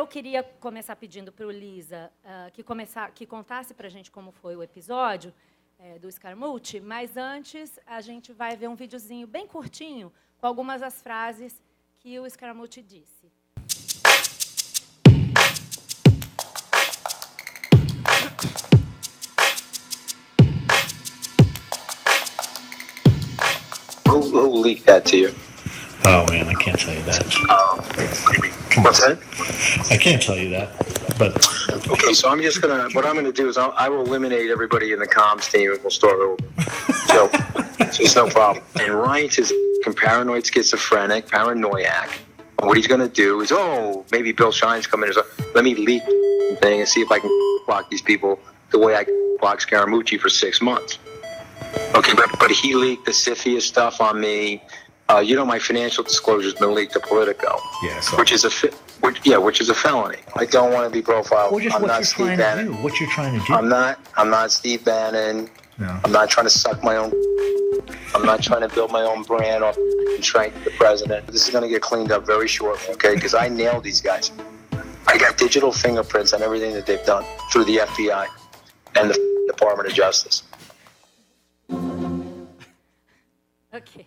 eu queria começar pedindo para o Lizza que contasse para a gente como foi o episódio do Scaramucci, mas antes a gente vai ver um videozinho bem curtinho com algumas das frases que o Scaramucci disse. Who leaked that to you? Oh man, I can't tell you that. What's that? I can't tell you that. But Okay, so what I'm gonna do is I will eliminate everybody in the comms team and we'll start over. So it's no problem. And Ryan's is paranoid schizophrenic, paranoiac. And what he's gonna do is, maybe Bill Shine's coming. Let me leak the thing and see if I can block these people the way I blocked Scaramucci for 6 months. Okay, but he leaked the Sifia stuff on me. My financial disclosure's been leaked to Politico. Yeah, so which is a felony. I don't want to be profiled. Well, just I'm what not you're Steve trying Bannon. to do. What you're trying to do. I'm not Steve Bannon. No. I'm not trying to suck my own. I'm not trying to build my own brand off strength of the president. This is going to get cleaned up very shortly, okay? Because I nailed these guys. I got digital fingerprints on everything that they've done through the FBI and the Department of Justice. Ok.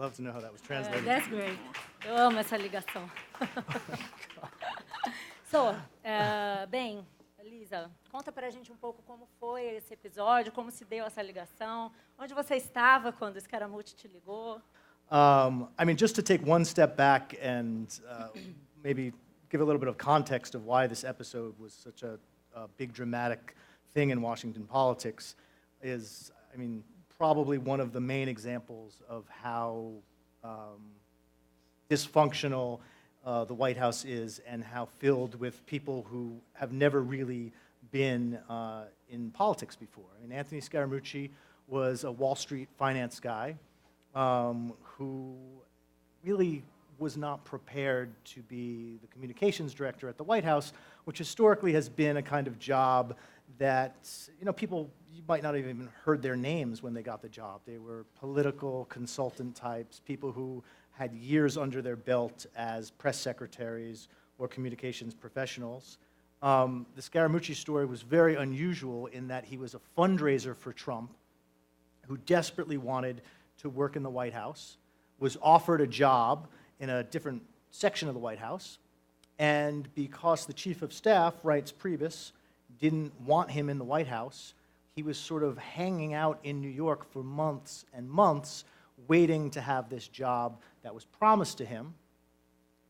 Love to know how that was translated. That's great. Eu amo essa ligação. Bem, Lizza, conta pra gente um pouco como foi esse episódio, como se deu essa ligação, onde você estava quando o Scaramucci te ligou. Just to take one step back and maybe give a little bit of context of why this episode was such a big dramatic thing in Washington politics is, probably one of the main examples of how dysfunctional the White House is and how filled with people who have never really been in politics before. Anthony Scaramucci was a Wall Street finance guy who really was not prepared to be the communications director at the White House, which historically has been a kind of job that, people, you might not have even heard their names when they got the job. They were political consultant types, people who had years under their belt as press secretaries or communications professionals. The Scaramucci story was very unusual in that he was a fundraiser for Trump who desperately wanted to work in the White House, was offered a job in a different section of the White House, and because the chief of staff, Reince Priebus, didn't want him in the White House, he was sort of hanging out in New York for months and months, waiting to have this job that was promised to him.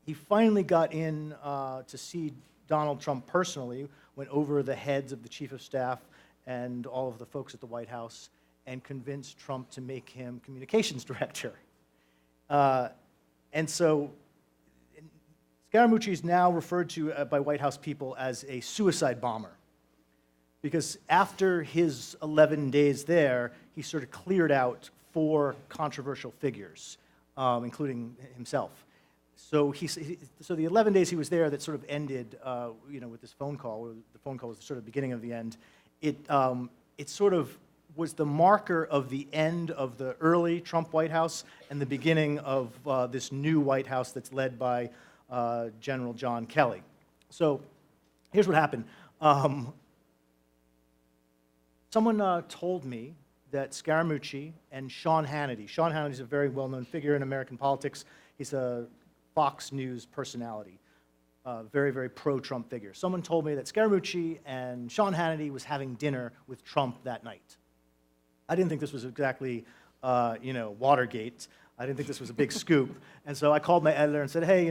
He finally got in to see Donald Trump personally, went over the heads of the chief of staff and all of the folks at the White House, and convinced Trump to make him communications director. And so Scaramucci is now referred to by White House people as a suicide bomber, because after his 11 days there, he sort of cleared out 4 controversial figures, including himself. So the 11 days he was there that sort of ended, with this phone call. The phone call was the sort of beginning of the end. It sort of was the marker of the end of the early Trump White House and the beginning of this new White House that's led by General John Kelly. So here's what happened. Someone told me that Scaramucci and Sean Hannity is a very well-known figure in American politics. He's a Fox News personality, very, very pro-Trump figure. Someone told me that Scaramucci and Sean Hannity was having dinner with Trump that night. I didn't think this was exactly, Watergate. I didn't think this was a big scoop. And so I called my editor and said, hey,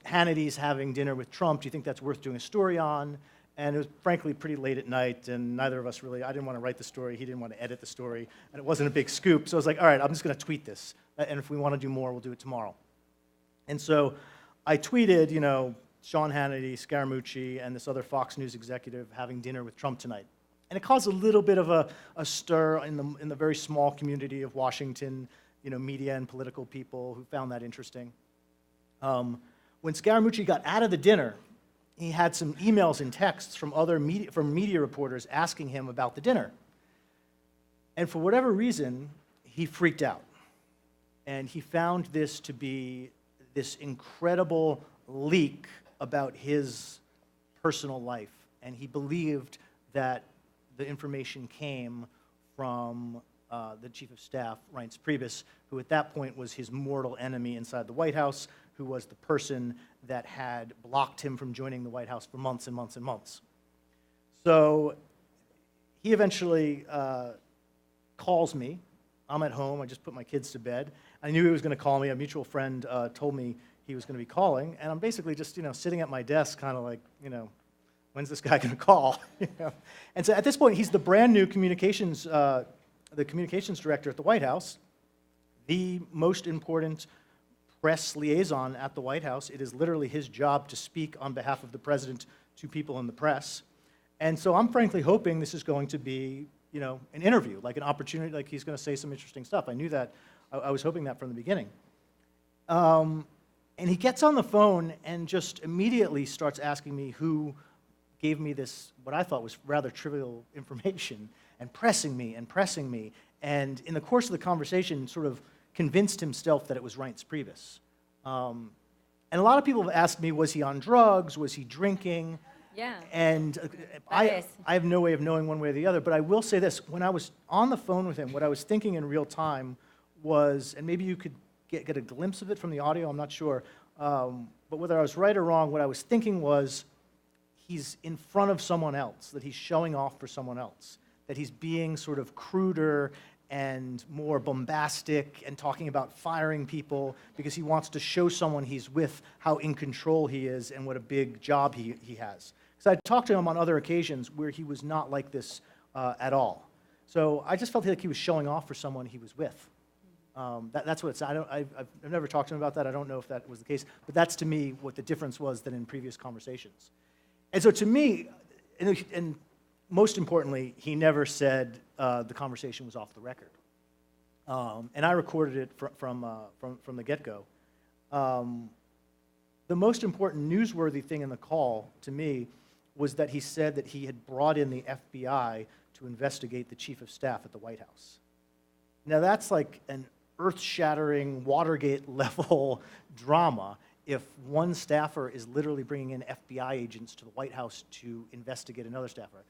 Hannity's having dinner with Trump. Do you think that's worth doing a story on? And it was frankly pretty late at night, and neither of us really, I didn't want to write the story, he didn't want to edit the story, and it wasn't a big scoop. So I was like, all right, I'm just going to tweet this. And if we want to do more, we'll do it tomorrow. And so I tweeted, Sean Hannity, Scaramucci, and this other Fox News executive having dinner with Trump tonight. And it caused a little bit of a stir in the very small community of Washington, media and political people who found that interesting. When Scaramucci got out of the dinner, he had some emails and texts from media reporters asking him about the dinner. And for whatever reason, he freaked out. And he found this to be this incredible leak about his personal life, and he believed that the information came from the Chief of Staff, Reince Priebus, who at that point was his mortal enemy inside the White House, who was the person that had blocked him from joining the White House for months and months and months. So he eventually calls me. I'm at home. I just put my kids to bed. I knew he was going to call me. A mutual friend told me he was going to be calling, and I'm basically just, sitting at my desk, kind of like, when's this guy going to call? And so at this point, he's the brand new communications director at the White House, the most important press liaison at the White House. It is literally his job to speak on behalf of the president to people in the press. And so I'm frankly hoping this is going to be, an interview, like an opportunity, like he's going to say some interesting stuff. I knew that. I was hoping that from the beginning. And he gets on the phone and just immediately starts asking me who gave me this, what I thought was rather trivial information, and pressing me. And in the course of the conversation, sort of convinced himself that it was Reince Priebus. And a lot of people have asked me, was he on drugs? Was he drinking? Yeah. And I have no way of knowing one way or the other, but I will say this. When I was on the phone with him, what I was thinking in real time was, and maybe you could get a glimpse of it from the audio, I'm not sure, but whether I was right or wrong, what I was thinking was he's in front of someone else, that he's showing off for someone else, that he's being sort of cruder and more bombastic and talking about firing people because he wants to show someone he's with how in control he is and what a big job he has. Because I talked to him on other occasions where he was not like this at all. So I just felt like he was showing off for someone he was with. That's what it's. I've never talked to him about that. I don't know if that was the case, but that's to me what the difference was than in previous conversations. And so to me, and most importantly, he never said the conversation was off the record. And I recorded it from the get-go. The most important newsworthy thing in the call to me was that he said that he had brought in the FBI to investigate the Chief of Staff at the White House. Now that's like an earth-shattering Watergate-level drama if one staffer is literally bringing in FBI agents to the White House to investigate another staffer.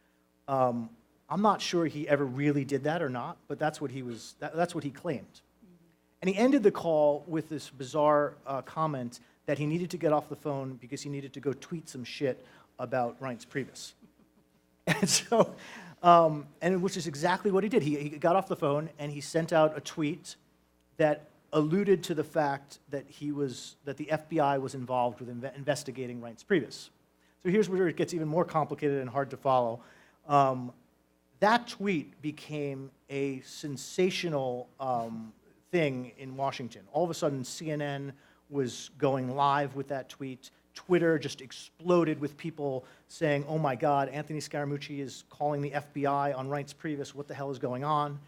I'm not sure he ever really did that or not, but that's what he claimed. And he ended the call with this bizarre comment that he needed to get off the phone because he needed to go tweet some shit about Reince Priebus. And so, which is exactly what he did. He got off the phone and he sent out a tweet that alluded to the fact that the FBI was involved with investigating Reince Priebus. So here's where it gets even more complicated and hard to follow. That tweet became a sensational thing in Washington. All of a sudden, CNN was going live with that tweet. Twitter just exploded with people saying, oh my God, Anthony Scaramucci is calling the FBI on Reince Priebus. What the hell is going on?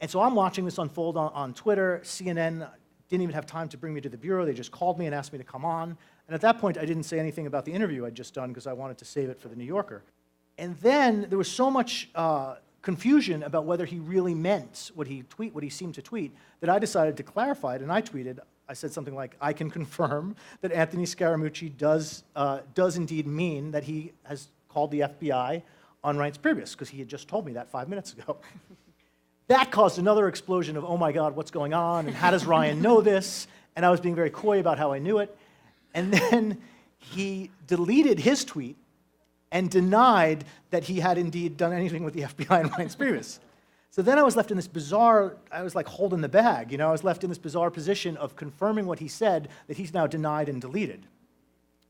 And so I'm watching this unfold on Twitter. CNN didn't even have time to bring me to the bureau. They just called me and asked me to come on. And at that point, I didn't say anything about the interview I'd just done because I wanted to save it for the New Yorker. And then there was so much confusion about whether he really meant what he seemed to tweet, that I decided to clarify it, and I tweeted, I said something like, I can confirm that Anthony Scaramucci does indeed mean that he has called the FBI on Reince Priebus, because he had just told me that 5 minutes ago. That caused another explosion of, oh my God, what's going on, and how does Ryan know this? And I was being very coy about how I knew it. And then he deleted his tweet and denied that he had indeed done anything with the FBI and Reince Priebus. So then I was left in this bizarre, I was like holding the bag, I was left in this bizarre position of confirming what he said that he's now denied and deleted.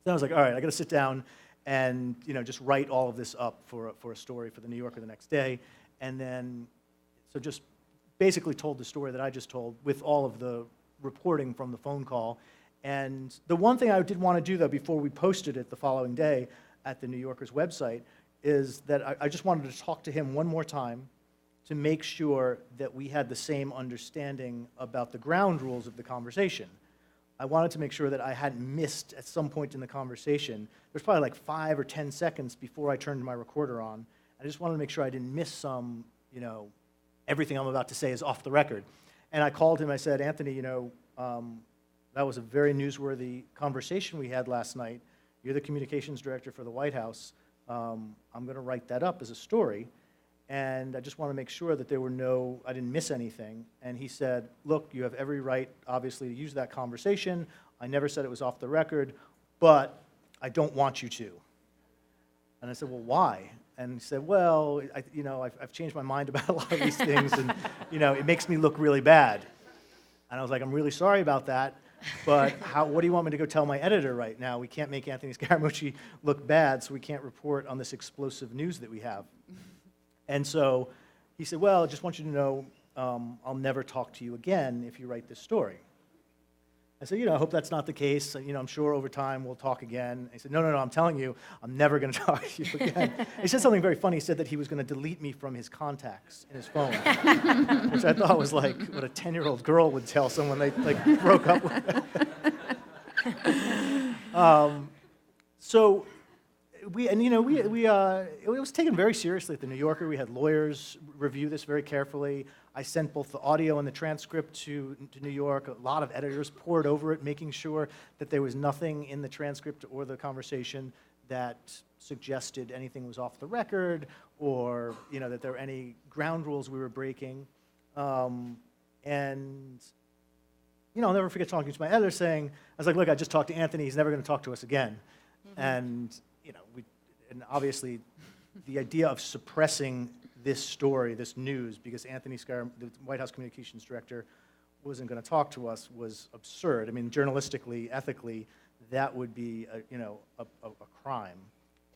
Then I was like, all right, I gotta sit down and just write all of this up for a story for the New Yorker the next day. And then, so just basically told the story that I just told with all of the reporting from the phone call. And the one thing I did want to do, though, before we posted it the following day at the New Yorker's website, is that I just wanted to talk to him one more time to make sure that we had the same understanding about the ground rules of the conversation. I wanted to make sure that I hadn't missed at some point in the conversation. There's probably like 5 or 10 seconds before I turned my recorder on. I just wanted to make sure I didn't miss some, everything I'm about to say is off the record. And I called him, I said, Anthony, that was a very newsworthy conversation we had last night. you're the communications director for the White House. I'm going to write that up as a story. And I just want to make sure that I didn't miss anything. And he said, look, you have every right, obviously, to use that conversation. I never said it was off the record, but I don't want you to. And I said, well, why? And he said, well, I've changed my mind about a lot of these things, and it makes me look really bad. And I was like, I'm really sorry about that, but what do you want me to go tell my editor right now? We can't make Anthony Scaramucci look bad, so we can't report on this explosive news that we have. And so he said, well, I just want you to know I'll never talk to you again if you write this story. I said, I hope that's not the case. I'm sure over time we'll talk again. He said, no, I'm telling you, I'm never going to talk to you again. He said something very funny. He said that he was going to delete me from his contacts in his phone, which I thought was like what a 10-year-old girl would tell someone they broke up with. It was taken very seriously at the New Yorker. We had lawyers review this very carefully. I sent both the audio and the transcript to New York. A lot of editors pored over it, making sure that there was nothing in the transcript or the conversation that suggested anything was off the record, or that there were any ground rules we were breaking. I'll never forget talking to my editor saying, I was like, look, I just talked to Anthony. He's never going to talk to us again. Mm-hmm. And obviously, the idea of suppressing this story, this news, because Anthony Scaramucci, the White House communications director, wasn't going to talk to us was absurd. I mean, journalistically, ethically, that would be a crime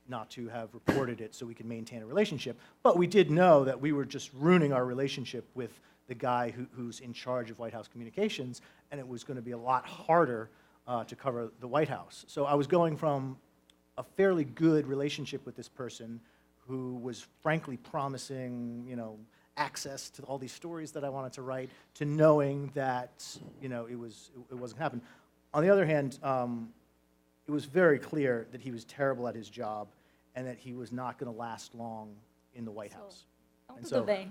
not to have reported it so we could maintain a relationship. But we did know that we were just ruining our relationship with the guy who's in charge of White House communications, and it was going to be a lot harder to cover the White House. So I was going from a fairly good relationship with this person who was frankly promising, access to all these stories that I wanted to write, to knowing that, it wasn't going to happen. On the other hand, it was very clear that he was terrible at his job and that he was not going to last long in the White House. Tudo bem.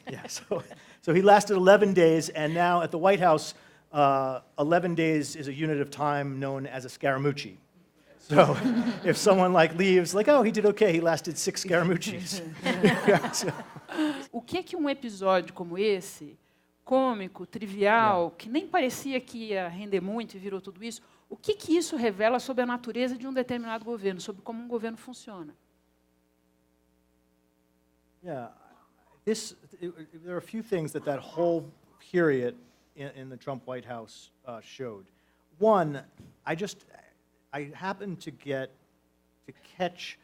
Yeah, so he lasted 11 days, and now at the White House, 11 days is a unit of time known as a Scaramucci. So if someone leaves, oh, he did okay, he lasted 6 Scaramuccis. O que episódio como esse, cômico, trivial, que nem parecia que ia render muito e virou tudo isso, o que isso revela sobre a natureza de determinado governo, sobre como governo funciona? Yeah, there are a few things that whole period in the Trump White House showed. One, I happened to catch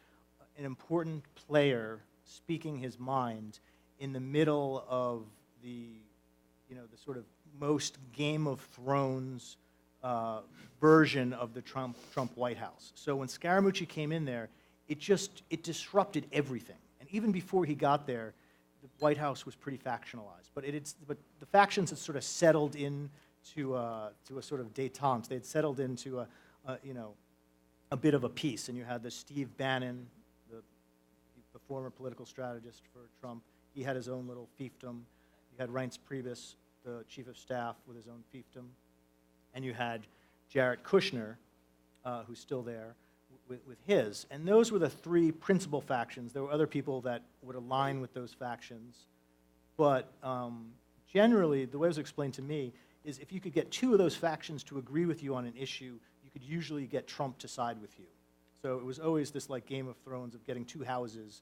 an important player speaking his mind in the middle of the sort of most Game of Thrones version of the Trump White House. So when Scaramucci came in there, it disrupted everything. And even before he got there, the White House was pretty factionalized. But the factions had sort of settled into a sort of détente. They had settled into a bit of a peace. And you had the Steve Bannon, the former political strategist for Trump. He had his own little fiefdom. You had Reince Priebus, the chief of staff, with his own fiefdom. And you had Jared Kushner, who's still there, with his. And those were the 3 principal factions. There were other people that would align with those factions. But generally, the way it was explained to me is if you could get 2 of those factions to agree with you on an issue, you could usually get Trump to side with you. So it was always this Game of Thrones of getting 2 houses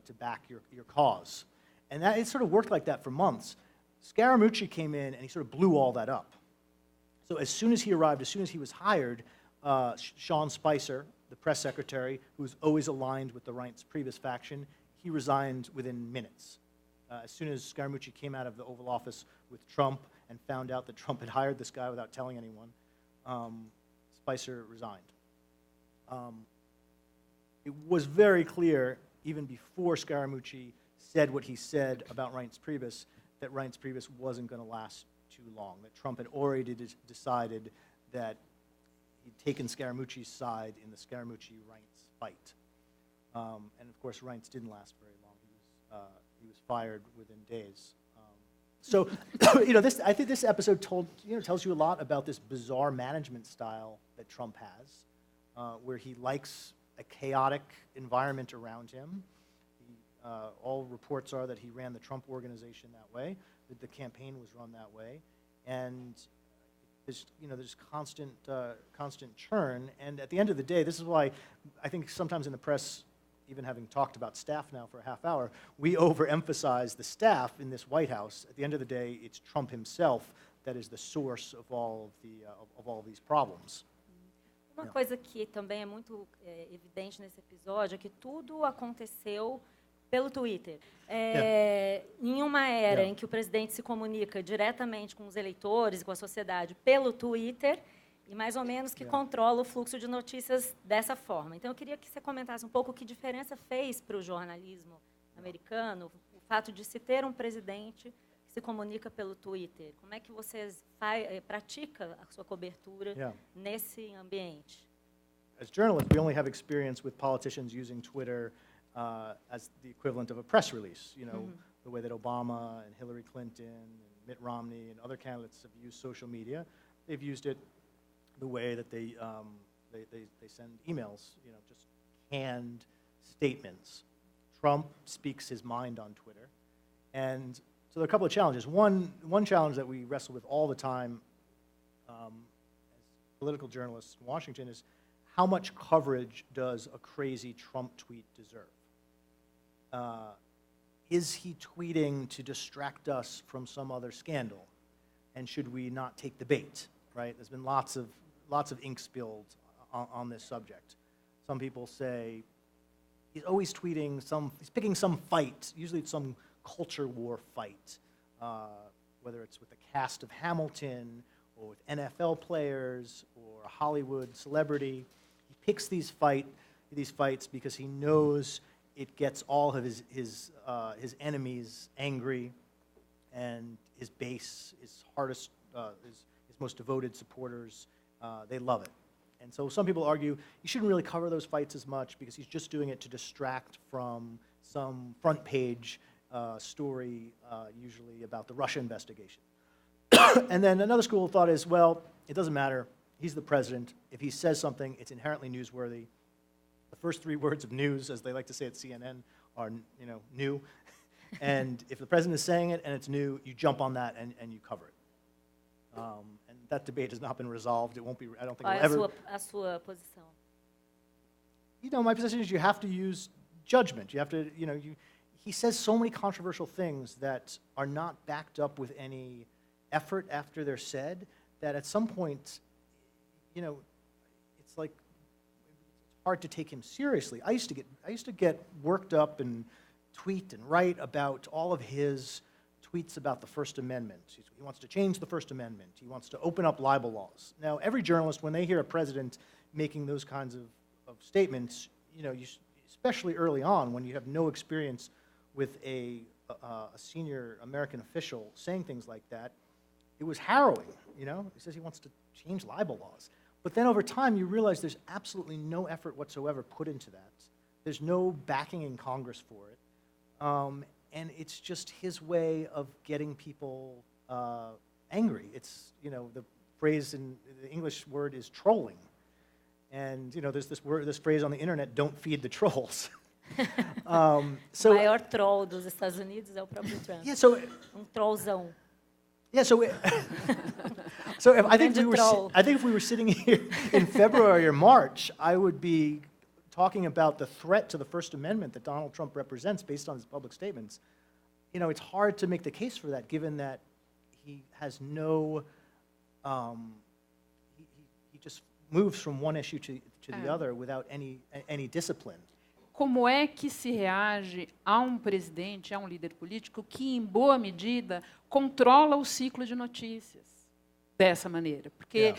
to back your cause. And it sort of worked like that for months. Scaramucci came in and he sort of blew all that up. So as soon as he arrived, as soon as he was hired, Sean Spicer, the press secretary, who was always aligned with the Reince Priebus faction, he resigned within minutes. As soon as Scaramucci came out of the Oval Office with Trump and found out that Trump had hired this guy without telling anyone, Spicer resigned. It was very clear, even before Scaramucci said what he said about Reince Priebus, that Reince Priebus wasn't going to last too long, that Trump had already decided that he'd taken Scaramucci's side in the Scaramucci-Reince fight. And of course, Reince didn't last very long. He was fired within days. So, I think this episode tells you a lot about this bizarre management style that Trump has, where he likes a chaotic environment around him. All reports are that he ran the Trump organization that way, that the campaign was run that way, and there's constant churn. And at the end of the day, this is why I think sometimes in the press, even having talked about staff now for a half hour, we overemphasize the staff in this White House. At the end of the day, it's Trump himself that is the source of all of these problems. Uma coisa que também é muito evidente nesse episódio é que tudo aconteceu pelo Twitter. Em uma era em que o presidente se comunica diretamente com os eleitores e com a sociedade pelo Twitter, e mais ou menos que controla o fluxo de notícias dessa forma. Então, eu queria que você comentasse um pouco que diferença fez para o jornalismo americano o fato de se ter um presidente que se comunica pelo Twitter. Como é que você pratica a sua cobertura nesse ambiente? As journalists, we only have experience with politicians using Twitter as the equivalent of a press release. The way that Obama and Hillary Clinton and Mitt Romney and other candidates have used social media. They've used it the way that they send emails, just canned statements. Trump speaks his mind on Twitter. And so there are a couple of challenges. One challenge that we wrestle with all the time as political journalists in Washington is how much coverage does a crazy Trump tweet deserve? Is he tweeting to distract us from some other scandal? And should we not take the bait, right? There's been lots of ink spilled on this subject. Some people say he's always tweeting he's picking some fight, usually it's some culture war fight, whether it's with the cast of Hamilton or with NFL players or a Hollywood celebrity. He picks these fights because he knows it gets all of his enemies angry, and his base, his most devoted supporters, they love it. And so some people argue you shouldn't really cover those fights as much because he's just doing it to distract from some front page story, usually about the Russia investigation. And then another school of thought is, well, it doesn't matter. He's the president. If he says something, it's inherently newsworthy. The first 3 words of news, as they like to say at CNN, are new. And if the president is saying it and it's new, you jump on that and you cover it. And that debate has not been resolved. It won't be. I don't think. A sua posição? My position is you have to use judgment. You have to. He says so many controversial things that are not backed up with any effort after they're said. That at some point, it's like it's hard to take him seriously. I used to get worked up and tweet and write about all of his tweets about the First Amendment. He wants to change the First Amendment. He wants to open up libel laws. Now, every journalist, when they hear a president making those kinds of statements, especially early on when you have no experience with a senior American official saying things like that, it was harrowing. He says he wants to change libel laws. But then over time, you realize there's absolutely no effort whatsoever put into that. There's no backing in Congress for it. And it's just his way of getting people angry. It's, the phrase in the English word is trolling. And, there's this phrase on the internet, don't feed the trolls. O maior troll dos Estados Unidos é o próprio Trump. Yeah, so, trollzão. Yeah, so I think if we were sitting here in February or March, I would be talking about the threat to the First Amendment that Donald Trump represents based on his public statements. It's hard to make the case for that given that he has no, he just moves from one issue to the other without any discipline. Como é que se reage a um presidente, a um líder político que, em boa medida, controla o ciclo de notícias dessa maneira? Porque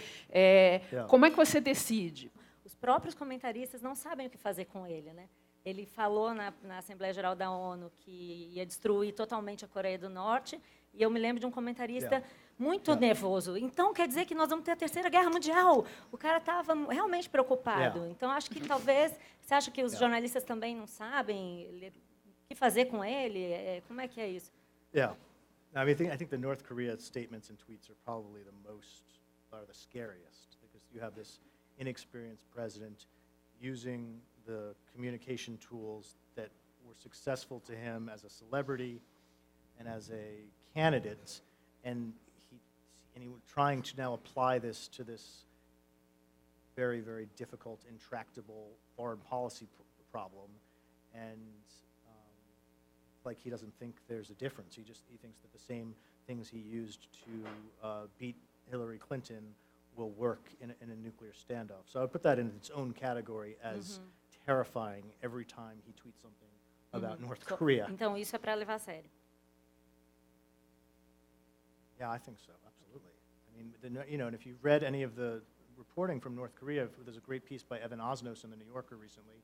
como é que você decide? Os próprios comentaristas não sabem o que fazer com ele, né? Ele falou na Assembleia Geral da ONU que ia destruir totalmente a Coreia do Norte, e eu me lembro de um comentarista muito nervoso. Então, quer dizer que nós vamos ter a Terceira Guerra Mundial. O cara estava realmente preocupado. Então, acho que talvez... Você acha que os jornalistas também não sabem o que fazer com ele? Como é que é isso? Yeah. I think the North Korea statements and tweets are probably the scariest, because you have this inexperienced president using the communication tools that were successful to him as a celebrity and as a candidate, and he was trying to now apply this to this very, very difficult, intractable foreign policy problem, and like he doesn't think there's a difference. He thinks that the same things he used to beat Hillary Clinton will work in a nuclear standoff. So I would put that in its own category as terrifying every time he tweets something about North Korea. Então isso é para levar a sério. Yeah, I think so, absolutely. I mean, and if you've read any of the reporting from North Korea, there's a great piece by Evan Osnos in the New Yorker recently,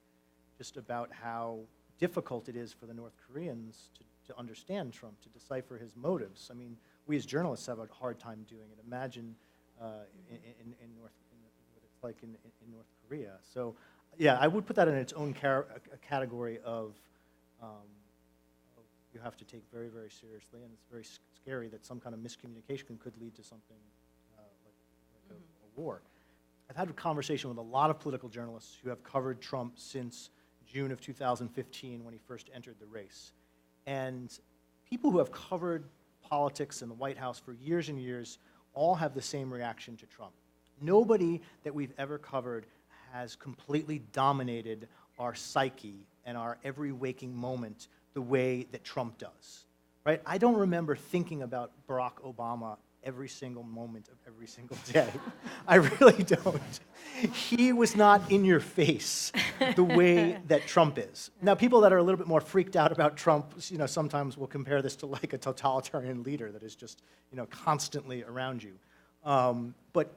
just about how difficult it is for the North Koreans to understand Trump, to decipher his motives. I mean, we as journalists have a hard time doing it. Imagine what it's like in North Korea. So, yeah, I would put that in its own category of you have to take very, very seriously, and it's very scary that some kind of miscommunication could lead to something like a war. I've had a conversation with a lot of political journalists who have covered Trump since June of 2015 when he first entered the race. And people who have covered politics in the White House for years and years all have the same reaction to Trump. Nobody that we've ever covered has completely dominated our psyche and our every waking moment the way that Trump does, right? I don't remember thinking about Barack Obama every single moment of every single day. I really don't. He was not in your face the way that Trump is. Now, people that are a little bit more freaked out about Trump, sometimes will compare this to like a totalitarian leader that is just, constantly around you. But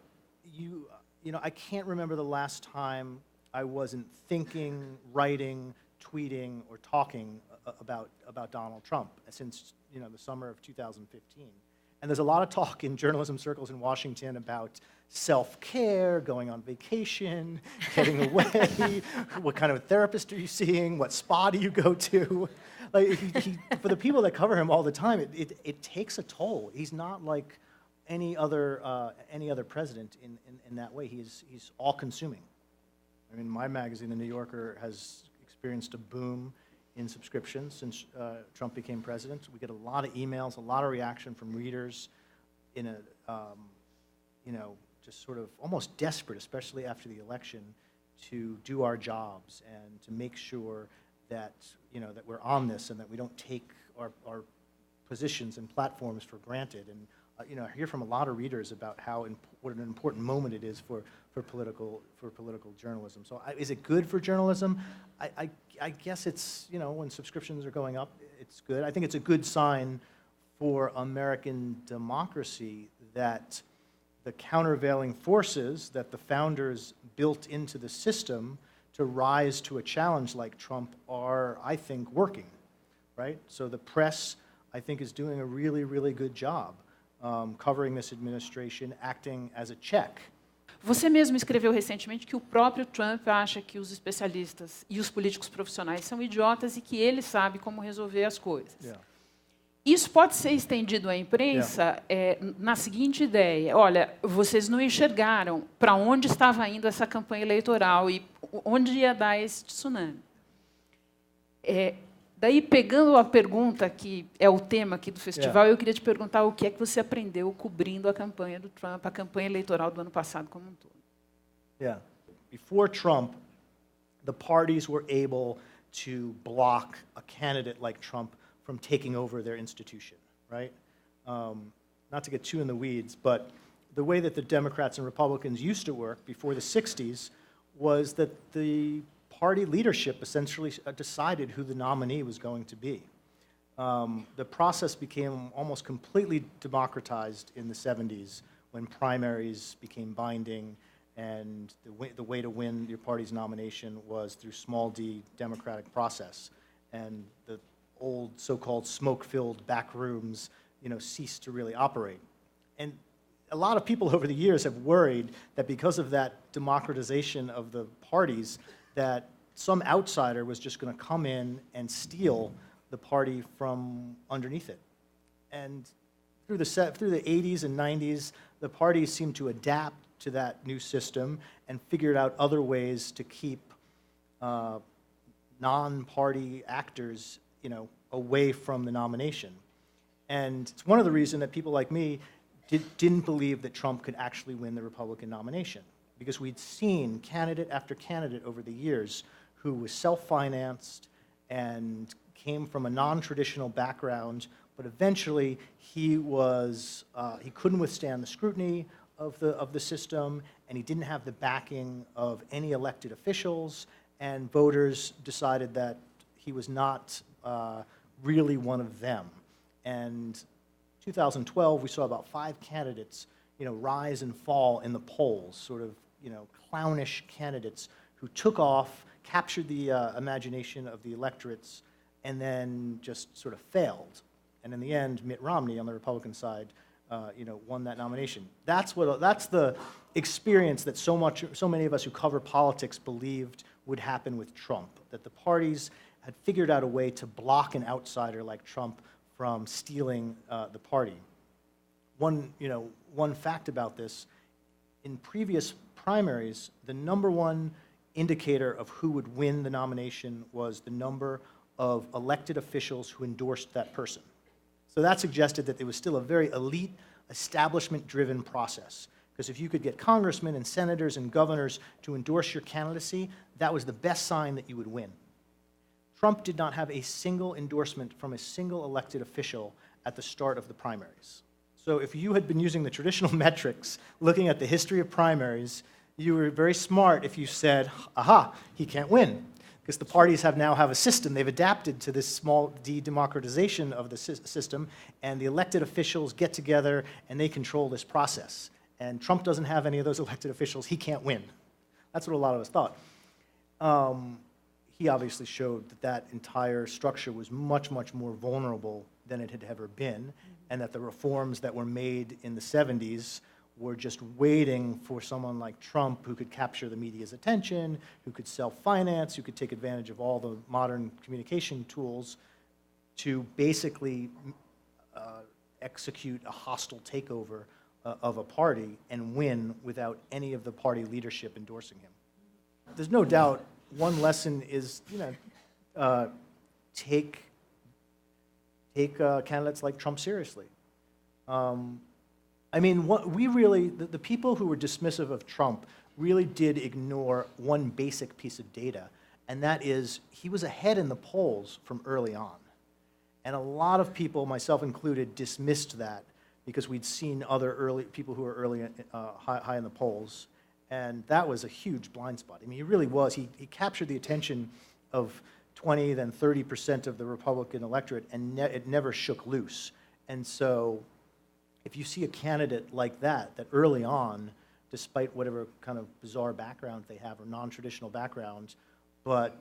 I can't remember the last time I wasn't thinking, writing, tweeting, or talking about Donald Trump since, the summer of 2015. And there's a lot of talk in journalism circles in Washington about self-care, going on vacation, getting away, what kind of a therapist are you seeing, what spa do you go to? Like, for the people that cover him all the time, it takes a toll. He's not like any other president in that way. He's all-consuming. I mean, my magazine, The New Yorker, has experienced a boom in subscriptions since Trump became president. We get a lot of emails, a lot of reaction from readers in just sort of almost desperate, especially after the election, to do our jobs and to make sure that, that we're on this and that we don't take our positions and platforms for granted. And, I hear from a lot of readers about what an important moment it is for political journalism. So is it good for journalism? I guess it's, when subscriptions are going up, it's good. I think it's a good sign for American democracy that the countervailing forces that the founders built into the system to rise to a challenge like Trump are, I think, working, right? So the press, I think, is doing a really, really good job covering this administration, acting as a check. Você mesmo escreveu recentemente que o próprio Trump acha que os especialistas e os políticos profissionais são idiotas e que ele sabe como resolver as coisas. Yeah. Isso pode ser estendido à imprensa na seguinte ideia: olha, vocês não enxergaram para onde estava indo essa campanha eleitoral e onde ia dar esse tsunami. Daí, pegando a pergunta que é o tema aqui do festival, eu queria te perguntar o que é que você aprendeu cobrindo a campanha do Trump, a campanha eleitoral do ano passado como um todo. Yeah. Before Trump, the parties were able to block a candidate like Trump from taking over their institution, right? Not to get too in the weeds, but the way that the Democrats and Republicans used to work before the 60s was that the party leadership essentially decided who the nominee was going to be. The process became almost completely democratized in the 70s when primaries became binding, and the way to win your party's nomination was through small d democratic process. And the old so-called smoke-filled back rooms, ceased to really operate. And a lot of people over the years have worried that because of that democratization of the parties, that some outsider was just going to come in and steal the party from underneath it. And through the 80s and 90s, the parties seemed to adapt to that new system and figured out other ways to keep non-party actors, away from the nomination. And it's one of the reasons that people like me didn't believe that Trump could actually win the Republican nomination, because we'd seen candidate after candidate over the years who was self-financed and came from a non-traditional background, but eventually he couldn't withstand the scrutiny of the system, and he didn't have the backing of any elected officials, and voters decided that he was not really one of them. And 2012, we saw about 5 candidates, rise and fall in the polls, sort of, clownish candidates who took off, captured the imagination of the electorates, and then just sort of failed. And in the end, Mitt Romney on the Republican side, won that nomination. That's the experience that so many of us who cover politics believed would happen with Trump, that the parties had figured out a way to block an outsider like Trump from stealing the party. One fact about this, in previous primaries, the #1 indicator of who would win the nomination was the number of elected officials who endorsed that person. So that suggested that there was still a very elite, establishment-driven process. Because if you could get congressmen and senators and governors to endorse your candidacy, that was the best sign that you would win. Trump did not have a single endorsement from a single elected official at the start of the primaries. So if you had been using the traditional metrics, looking at the history of primaries, you were very smart if you said, aha, he can't win. Because the parties now have a system. They've adapted to this small de-democratization of the system, and the elected officials get together and they control this process. And Trump doesn't have any of those elected officials. He can't win. That's what a lot of us thought. He obviously showed that entire structure was much, much more vulnerable than it had ever been, and that the reforms that were made in the 70s were just waiting for someone like Trump who could capture the media's attention, who could self-finance, who could take advantage of all the modern communication tools to basically execute a hostile takeover of a party and win without any of the party leadership endorsing him. There's no doubt one lesson is, take candidates like Trump seriously. The people who were dismissive of Trump really did ignore one basic piece of data, and that is he was ahead in the polls from early on. And a lot of people, myself included, dismissed that because we'd seen other people who were high in the polls, and that was a huge blind spot. I mean, he really was. He captured the attention of 20, then 30% of the Republican electorate, and it never shook loose. And so if you see a candidate like that early on, despite whatever kind of bizarre background they have or non-traditional background, but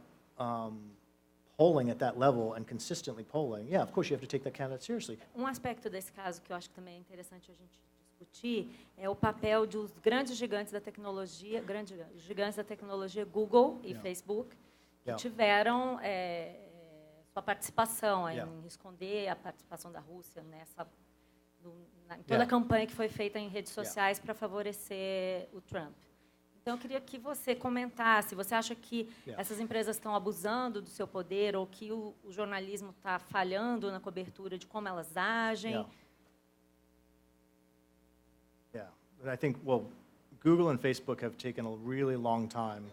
polling at that level and consistently polling, yeah, of course you have to take that candidate seriously. Aspecto desse caso que eu acho que também é interessante a gente discutir é o papel dos grandes gigantes da tecnologia, Google e Facebook, que tiveram sua participação em esconder a participação da Rússia em toda a campanha que foi feita em redes sociais para favorecer o Trump. Então, eu queria que você comentasse, você acha que essas empresas estão abusando do seu poder ou que o jornalismo está falhando na cobertura de como elas agem? Yeah, but I think, Google and Facebook have taken a really long time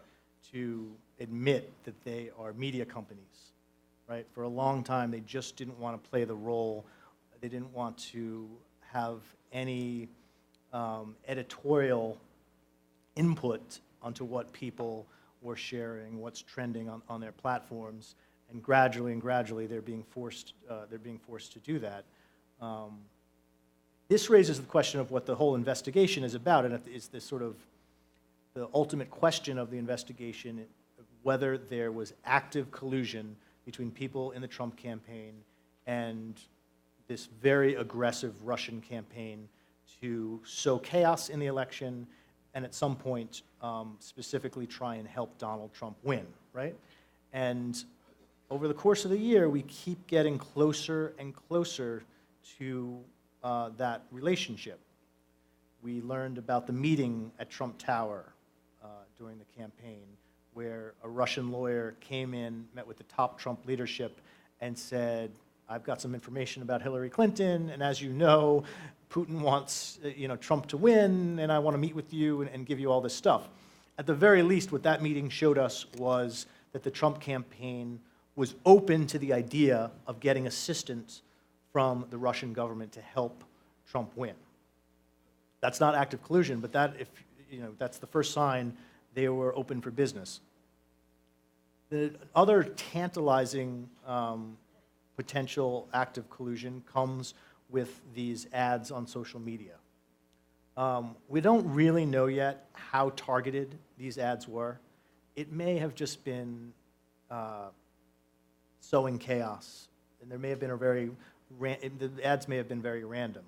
to admit that they are media companies, right? For a long time, they just didn't want to play the role. They didn't want to have any editorial input onto what people were sharing, what's trending on their platforms, and gradually they're being forced to do that. This raises the question of what the whole investigation is about, and it's this sort of the ultimate question of the investigation, whether there was active collusion between people in the Trump campaign and this very aggressive Russian campaign to sow chaos in the election and at some point specifically try and help Donald Trump win, right? And over the course of the year, we keep getting closer and closer to that relationship. we learned about the meeting at Trump Tower during the campaign, where a Russian lawyer came in, met with the top Trump leadership, and said, I've got some information about Hillary Clinton, and as you know, Putin wants Trump to win, and I want to meet with you and give you all this stuff. At the very least, what that meeting showed us was that the Trump campaign was open to the idea of getting assistance from the Russian government to help Trump win. That's not active collusion, but that's the first sign they were open for business. The other tantalizing potential act of collusion comes with these ads on social media. We don't really know yet how targeted these ads were. It may have just been sowing chaos, and there may have been the ads may have been very random.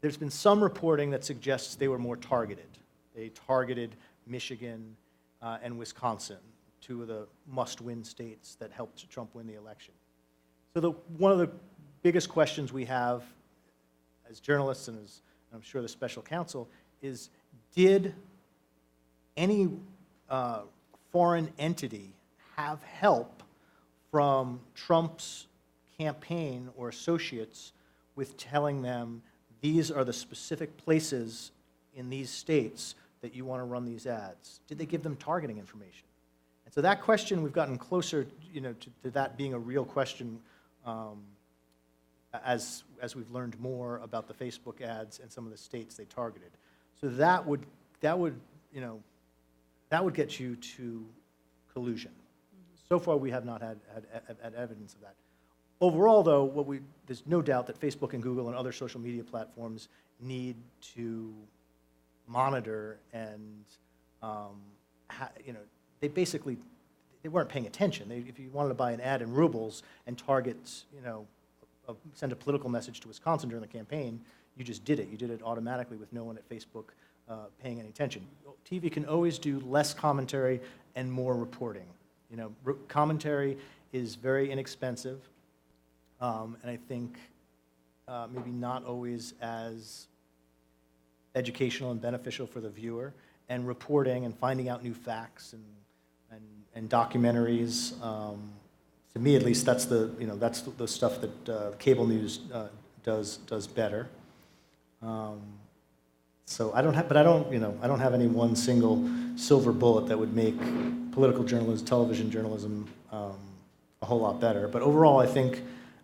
There's been some reporting that suggests they were more targeted. They targeted Michigan and Wisconsin, two of the must-win states that helped Trump win the election. So one of the biggest questions we have as journalists, and as I'm sure the special counsel, is did any foreign entity have help from Trump's campaign or associates with telling them these are the specific places in these states that you want to run these ads? Did they give them targeting information? And so that question, we've gotten closer to that being a real question as we've learned more about the Facebook ads and some of the states they targeted. So that would get you to collusion. So far, we have not had evidence of that. Overall, though, there's no doubt that Facebook and Google and other social media platforms need to monitor and, they weren't paying attention. If you wanted to buy an ad in rubles and target, send a political message to Wisconsin during the campaign, you just did it. You did it automatically with no one at Facebook paying any attention. TV can always do less commentary and more reporting. Commentary is very inexpensive, and I think maybe not always as educational and beneficial for the viewer. And reporting and finding out new facts and documentaries. To me, at least, that's the stuff that cable news does better. So I don't have any one single silver bullet that would make political journalism, television journalism, a whole lot better. But overall, I think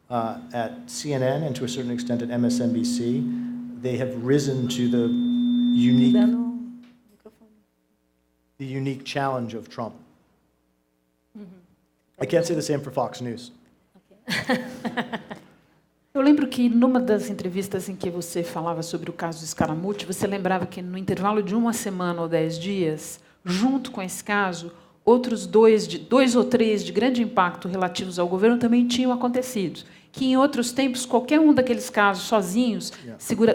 at CNN and to a certain extent at MSNBC, they have risen to the unique challenge of Trump. I can't say the same for Fox News. Okay. Eu lembro que numa das entrevistas em que você falava sobre o caso do Scaramucci, você lembrava que no intervalo de 1 semana ou 10 dias, junto com esse caso, outros dois ou três de grande impacto relativos ao governo também tinham acontecido. Que em outros tempos, qualquer um daqueles casos sozinhos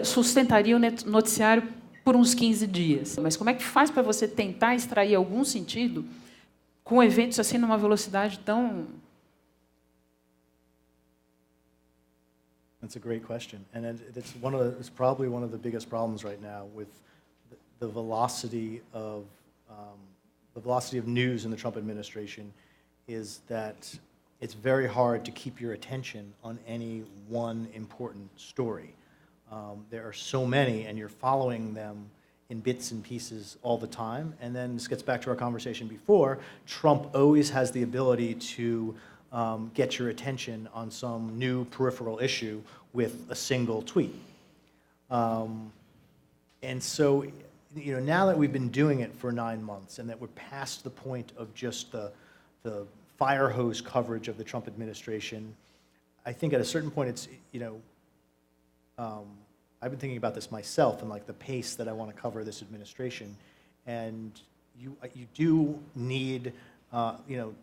sustentaria o noticiário por uns 15 dias. Mas como é que faz para você tentar extrair algum sentido com eventos assim numa velocidade tão... That's a great question, and it's probably one of the biggest problems right now with the velocity of news in the Trump administration, is that it's very hard to keep your attention on any one important story. There are so many, and you're following them in bits and pieces all the time. And then this gets back to our conversation before. Trump always has the ability to get your attention on some new peripheral issue with a single tweet. And so, now that we've been doing it for 9 months and that we're past the point of just the fire hose coverage of the Trump administration, I think at a certain point it's, I've been thinking about this myself and like the pace that I want to cover this administration. And you do need,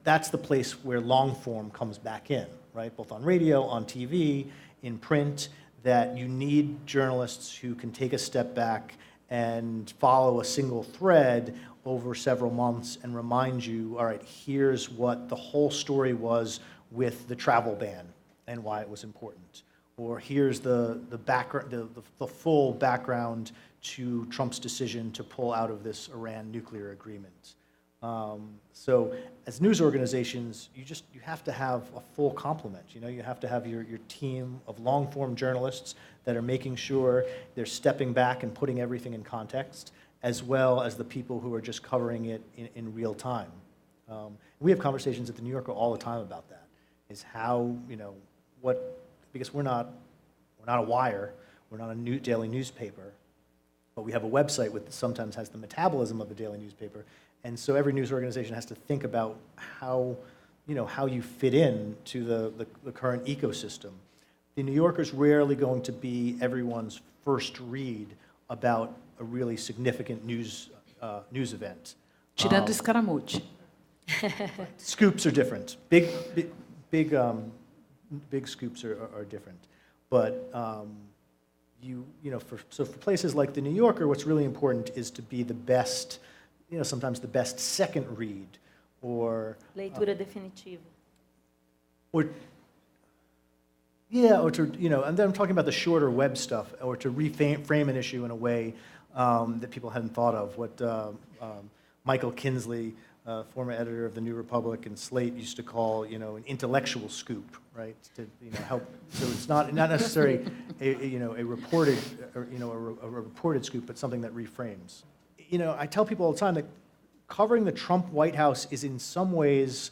that's the place where long form comes back in, right? Both on radio, on TV, in print, that you need journalists who can take a step back and follow a single thread over several months and remind you, all right, here's what the whole story was with the travel ban and why it was important. Or here's the background, the full background to Trump's decision to pull out of this Iran nuclear agreement. So as news organizations, you have to have a full complement. You have to have your team of long-form journalists that are making sure they're stepping back and putting everything in context, as well as the people who are just covering it in real time. We have conversations at the New Yorker all the time about that, is how, because we're not a wire, we're not a daily newspaper, but we have a website that sometimes has the metabolism of a daily newspaper. And so every news organization has to think about how you fit in to the current ecosystem. The New Yorker's rarely going to be everyone's first read about a really significant news event. Tirando escaramucci. Scoops are different. Big scoops are different. But for places like the New Yorker, what's really important is to be the best, sometimes the best second read, or leitura definitiva. Or to, and then I'm talking about the shorter web stuff, or to reframe an issue in a way that people hadn't thought of. What Michael Kinsley, former editor of the New Republic and Slate, used to call, an intellectual scoop, right? To help. So it's not necessarily a reported, a reported scoop, but something that reframes. I tell people all the time that covering the Trump White House is in some ways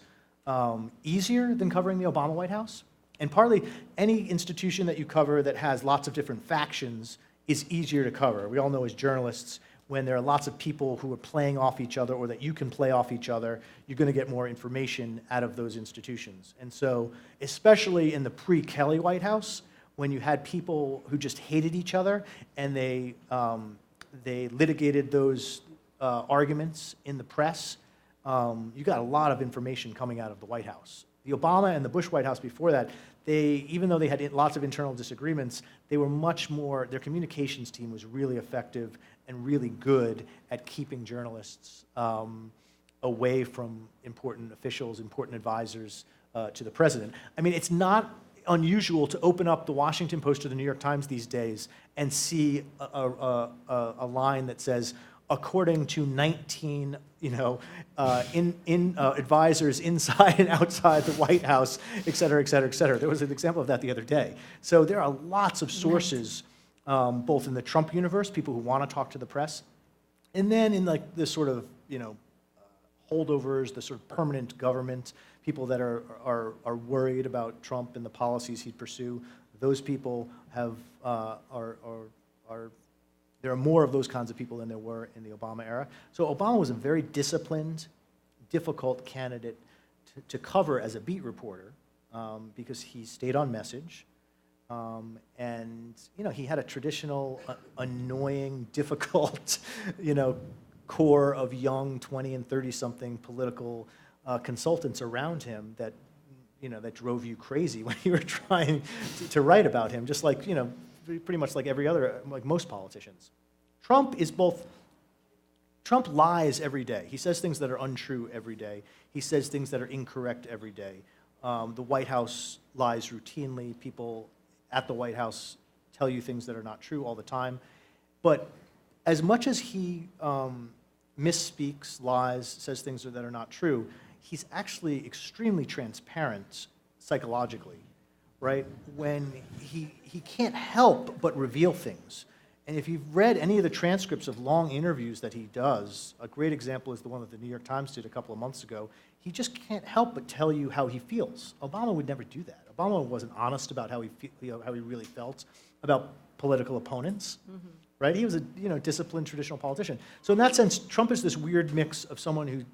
easier than covering the Obama White House. And partly, any institution that you cover that has lots of different factions is easier to cover. We all know as journalists, when there are lots of people who are playing off each other, or that you can play off each other, you're going to get more information out of those institutions. And so, especially in the pre-Kelly White House, when you had people who just hated each other, and they litigated those arguments in the press, you got a lot of information coming out of the White House. The Obama and the Bush White House before that, even though they had lots of internal disagreements, they were much more, their communications team was really effective and really good at keeping journalists away from important officials, important advisors to the president. I mean, it's not unusual to open up the Washington Post or the New York Times these days and see a line that says, according to 19, advisors inside and outside the White House, et cetera, et cetera, et cetera. There was an example of that the other day. So there are lots of sources, both in the Trump universe, people who want to talk to the press, and then in this sort of, holdovers, the sort of permanent government, people that are worried about Trump and the policies he'd pursue. Those people there are more of those kinds of people than there were in the Obama era. So Obama was a very disciplined, difficult candidate to cover as a beat reporter because he stayed on message. And he had a traditional, annoying, difficult, core of young 20 and 30-something political consultants around him that drove you crazy when you were trying to write about him, just like, pretty much like like most politicians. Trump lies every day. He says things that are untrue every day. He says things that are incorrect every day. The White House lies routinely. People at the White House tell you things that are not true all the time. But as much as he misspeaks, lies, says things that are not true, he's actually extremely transparent psychologically, right? When he can't help but reveal things. And if you've read any of the transcripts of long interviews that he does, a great example is the one that the New York Times did a couple of months ago, he just can't help but tell you how he feels. Obama would never do that. Obama wasn't honest about how he really felt about political opponents, right? He was a disciplined traditional politician. So in that sense, Trump is this weird mix of someone who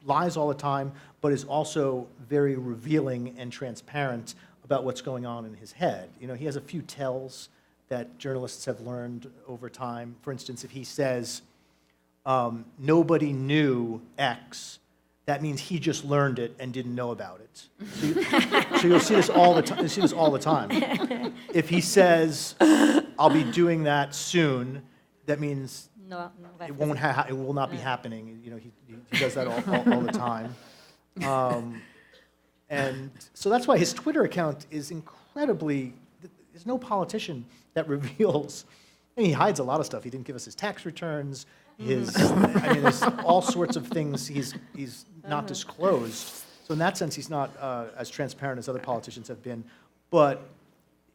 lies all the time, but is also very revealing and transparent about what's going on in his head. He has a few tells that journalists have learned over time. For instance, if he says, nobody knew X, that means he just learned it and didn't know about it. So you'll see this all the time. You see this all the time. If he says, "I'll be doing that soon," that means it will not be happening. He does that all the time. And so that's why his Twitter account is incredibly. There's no politician that reveals. I mean, he hides a lot of stuff. He didn't give us his tax returns. I mean, there's all sorts of things he's not disclosed. So in that sense, he's not as transparent as other politicians have been. But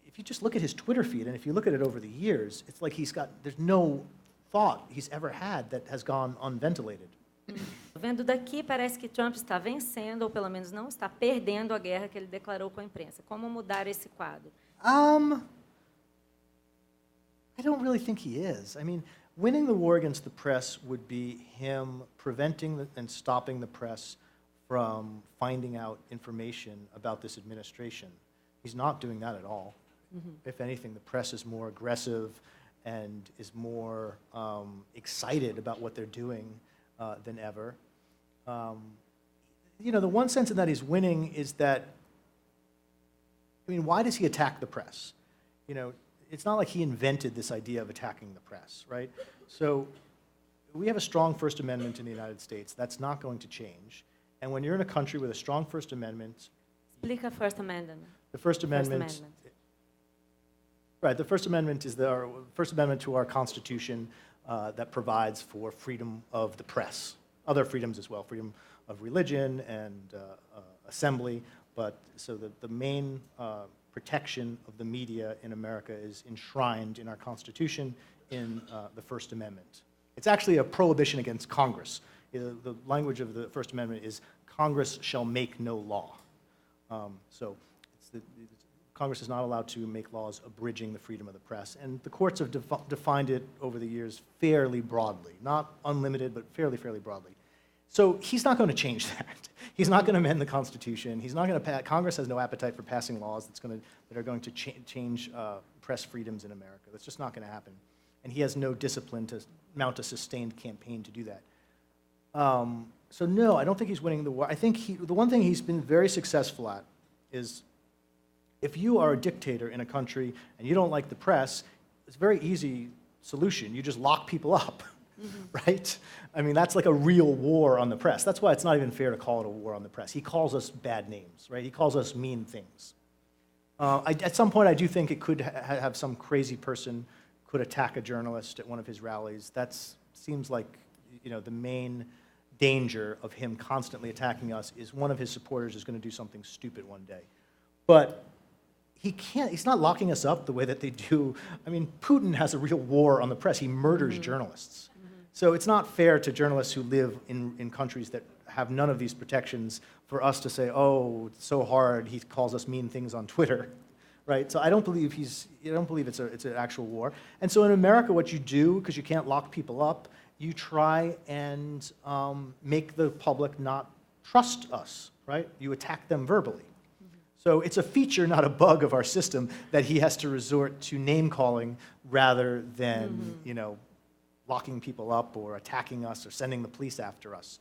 if you just look at his Twitter feed, and if you look at it over the years, it's like there's no thought he's ever had that has gone unventilated. Vendo daqui, parece que Trump está vencendo, ou pelo menos não está perdendo a guerra que ele declarou com a imprensa. Como mudar esse quadro? I don't really think he is. I mean, winning the war against the press would be him preventing and stopping the press from finding out information about this administration. He's not doing that at all. If anything, the press is more aggressive and is more excited about what they're doing than ever. You know, the one sense in that he's winning is that, I mean, why does he attack the press? You know, it's not like he invented this idea of attacking the press, right? So we have a strong First Amendment in the United States. That's not going to change. And when you're in a country with a strong First Amendment... Explica First Amendment. The First Amendment... Right, the First Amendment is our First Amendment to our Constitution that provides for freedom of the press. Other freedoms as well, freedom of religion and assembly. But so the main protection of the media in America is enshrined in our Constitution in the First Amendment. It's actually a prohibition against Congress. The language of the First Amendment is Congress shall make no law. So Congress is not allowed to make laws abridging the freedom of the press. And the courts have defined it over the years fairly broadly, not unlimited, but fairly broadly. So he's not going to change that. He's not going to amend the Constitution. He's not going to Congress has no appetite for passing laws that are going to change press freedoms in America. That's just not going to happen. And he has no discipline to mount a sustained campaign to do that. So no, I don't think he's winning the war. I think the one thing he's been very successful at is if you are a dictator in a country and you don't like the press, it's a very easy solution. You just lock people up. Right? I mean, that's like a real war on the press. That's why it's not even fair to call it a war on the press. He calls us bad names, right? He calls us mean things. At some point, I do think it could have some crazy person could attack a journalist at one of his rallies. That seems like, you know, the main danger of him constantly attacking us is one of his supporters is going to do something stupid one day. But he's not locking us up the way that they do. I mean, Putin has a real war on the press. He murders journalists. So it's not fair to journalists who live in countries that have none of these protections for us to say, oh, it's so hard, he calls us mean things on Twitter, right? So I don't believe it's an actual war. And so in America, what you do, because you can't lock people up, you try and make the public not trust us, right? You attack them verbally. So it's a feature, not a bug of our system, that he has to resort to name-calling rather than, you know, locking people up or attacking us or sending the police after us.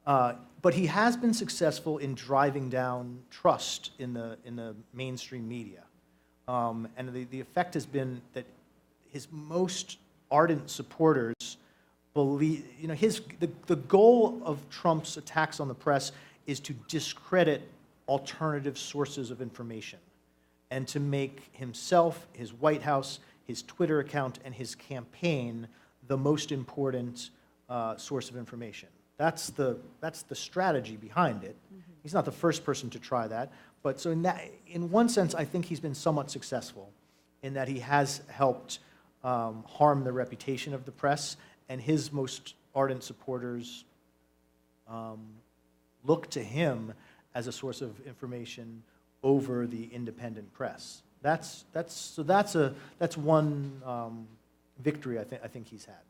But he has been successful in driving down trust in the mainstream media. And the effect has been that his most ardent supporters believe, you know, the goal of Trump's attacks on the press is to discredit alternative sources of information and to make himself, his White House, his Twitter account, and his campaign the most important source of information. That's the strategy behind it. He's not the first person to try that, but so in one sense, I think he's been somewhat successful in that he has helped harm the reputation of the press, and his most ardent supporters look to him as a source of information over the independent press. That's one victory I think he's had.